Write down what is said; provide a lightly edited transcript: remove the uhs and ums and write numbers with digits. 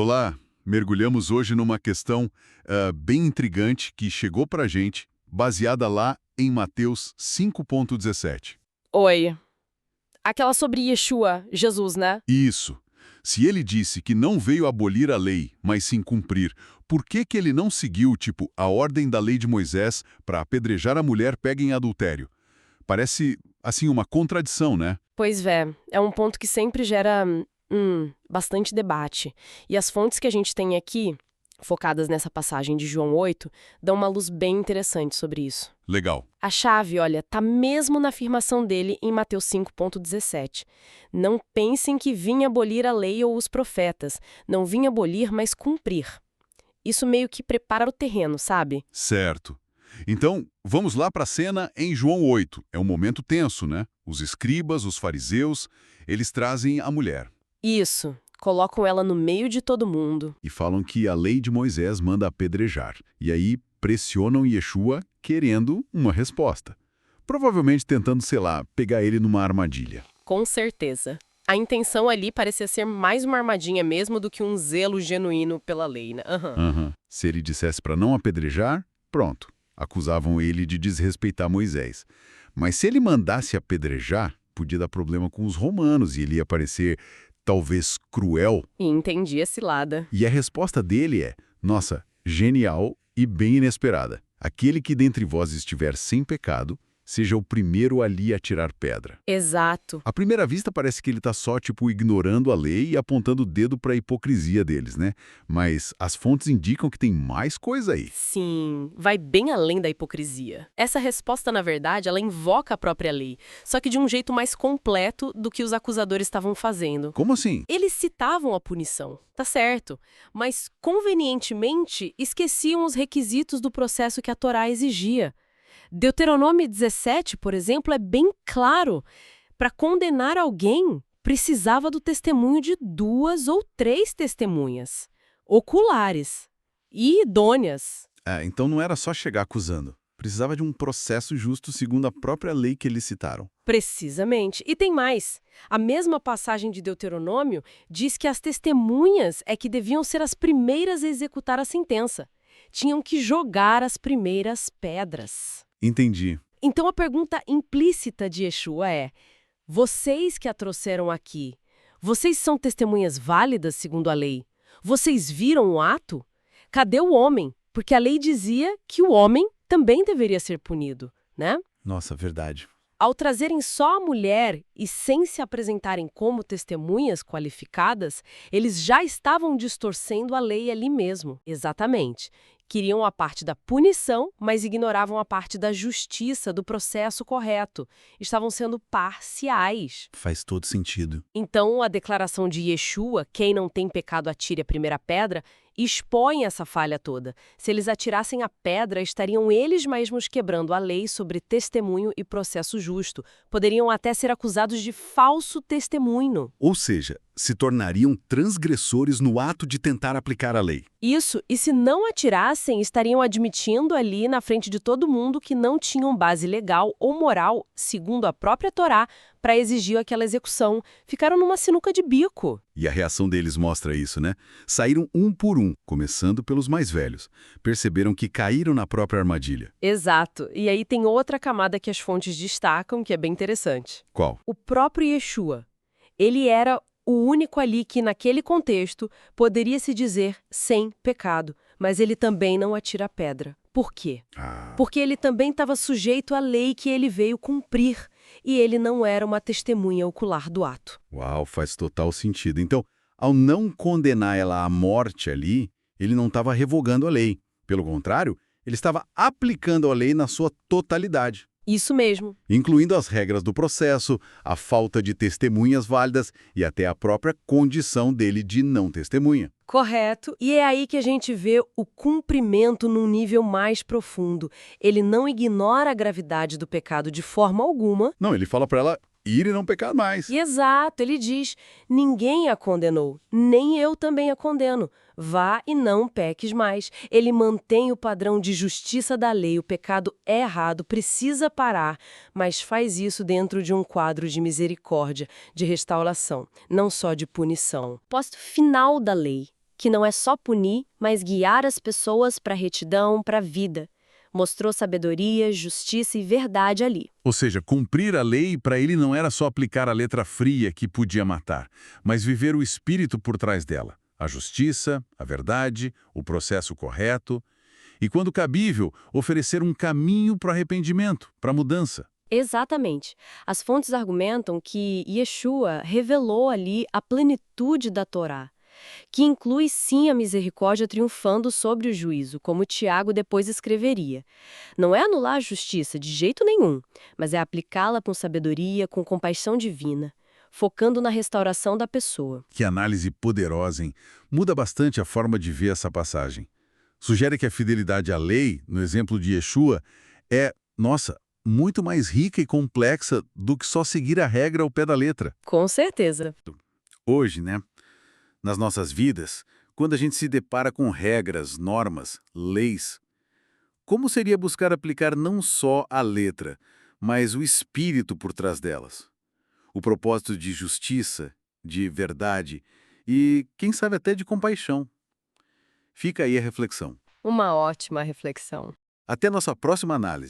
Olá, mergulhamos hoje numa questão bem intrigante que chegou pra gente, baseada lá em Mateus 5,17. Oi. Aquela sobre Yeshua, Jesus, né? Isso. Se ele disse que não veio abolir a lei, mas sim cumprir, por que que ele não seguiu, tipo, a ordem da lei de Moisés para apedrejar a mulher pega em adultério? Parece, assim, uma contradição, né? Pois é um ponto que sempre gera bastante debate. E as fontes que a gente tem aqui, focadas nessa passagem de João 8, dão uma luz bem interessante sobre isso. Legal. A chave, olha, tá mesmo na afirmação dele em Mateus 5,17. Não pensem que vim abolir a lei ou os profetas. Não vim abolir, mas cumprir. Isso meio que prepara o terreno, sabe? Certo. Então, vamos lá para a cena em João 8. É um momento tenso, né? Os escribas, os fariseus, eles trazem a mulher Isso. Colocam ela no meio de todo mundo. e falam que a lei de Moisés manda apedrejar. E aí pressionam Yeshua querendo uma resposta. Provavelmente tentando, sei lá, pegar ele numa armadilha. Com certeza. A intenção ali parecia ser mais uma armadinha mesmo do que um zelo genuíno pela lei, né? Aham. Se ele dissesse para não apedrejar, pronto. Acusavam ele de desrespeitar Moisés. Mas se ele mandasse apedrejar, podia dar problema com os romanos e ele ia parecer, talvez, cruel. E entendi a cilada. E a resposta dele é, nossa, genial e bem inesperada. Aquele que dentre vós estiver sem pecado, seja o primeiro ali a tirar pedra. Exato. À primeira vista parece que ele está só, tipo, ignorando a lei e apontando o dedo para a hipocrisia deles, né? Mas as fontes indicam que tem mais coisa aí. Sim, vai bem além da hipocrisia. Essa resposta, na verdade, ela invoca a própria lei, só que de um jeito mais completo do que os acusadores estavam fazendo. Como assim? Eles citavam a punição, tá certo, mas convenientemente esqueciam os requisitos do processo que a Torá exigia. Deuteronômio 17, por exemplo, é bem claro. Para condenar alguém, precisava do testemunho de 2 ou 3 testemunhas, oculares e idôneas. Então não era só chegar acusando. Precisava de um processo justo segundo a própria lei que eles citaram. Precisamente. E tem mais. A mesma passagem de Deuteronômio diz que as testemunhas é que deviam ser as primeiras a executar a sentença. Tinham que jogar as primeiras pedras. Entendi. Então a pergunta implícita de Yeshua é: vocês que a trouxeram aqui, vocês são testemunhas válidas segundo a lei? Vocês viram o ato? Cadê o homem? Porque a lei dizia que o homem também deveria ser punido, né? Nossa, verdade. Ao trazerem só a mulher e sem se apresentarem como testemunhas qualificadas, eles já estavam distorcendo a lei ali mesmo. Exatamente. Queriam a parte da punição, mas ignoravam a parte da justiça, do processo correto. Estavam sendo parciais. Faz todo sentido. Então, a declaração de Yeshua, quem não tem pecado atire a primeira pedra, expõe essa falha toda. Se eles atirassem a pedra, estariam eles mesmos quebrando a lei sobre testemunho e processo justo. Poderiam até ser acusados de falso testemunho. Ou seja, se tornariam transgressores no ato de tentar aplicar a lei. Isso, e se não atirassem, estariam admitindo ali na frente de todo mundo que não tinham base legal ou moral, segundo a própria Torá, para exigir aquela execução. Ficaram numa sinuca de bico. E a reação deles mostra isso, né? Saíram um por um, começando pelos mais velhos. Perceberam que caíram na própria armadilha. Exato. E aí tem outra camada que as fontes destacam, que é bem interessante. Qual? O próprio Yeshua. Ele era o único ali que, naquele contexto, poderia se dizer sem pecado, mas ele também não atira a pedra. Por quê? Porque ele também estava sujeito à lei que ele veio cumprir, e ele não era uma testemunha ocular do ato. Uau, faz total sentido. Então, ao não condenar ela à morte ali, ele não estava revogando a lei. Pelo contrário, ele estava aplicando a lei na sua totalidade. Isso mesmo. Incluindo as regras do processo, a falta de testemunhas válidas e até a própria condição dele de não testemunha. Correto. E é aí que a gente vê o cumprimento num nível mais profundo. Ele não ignora a gravidade do pecado de forma alguma. Não, ele fala para ela ir e não pecar mais. E exato, ele diz: ninguém a condenou, nem eu também a condeno. Vá e não peques mais. Ele mantém o padrão de justiça da lei. O pecado é errado, precisa parar, mas faz isso dentro de um quadro de misericórdia, de restauração, não só de punição. Posto final da lei. que não é só punir, mas guiar as pessoas para a retidão, para a vida. Mostrou sabedoria, justiça e verdade ali. Ou seja, cumprir a lei para ele não era só aplicar a letra fria que podia matar, mas viver o espírito por trás dela. A justiça, a verdade, o processo correto. E, quando cabível, oferecer um caminho para o arrependimento, para a mudança. Exatamente. As fontes argumentam que Yeshua revelou ali a plenitude da Torá, que inclui sim a misericórdia triunfando sobre o juízo, como Tiago depois escreveria. Não é anular a justiça de jeito nenhum, mas é aplicá-la com sabedoria, com compaixão divina, focando na restauração da pessoa. Que análise poderosa, hein? Muda bastante a forma de ver essa passagem. Sugere que a fidelidade à lei, no exemplo de Yeshua, é, nossa, muito mais rica e complexa do que só seguir a regra ao pé da letra. Com certeza. Hoje, né, nas nossas vidas, quando a gente se depara com regras, normas, leis, como seria buscar aplicar não só a letra, mas o espírito por trás delas? O propósito de justiça, de verdade e, quem sabe, até de compaixão. Fica aí a reflexão. Uma ótima reflexão. Até nossa próxima análise.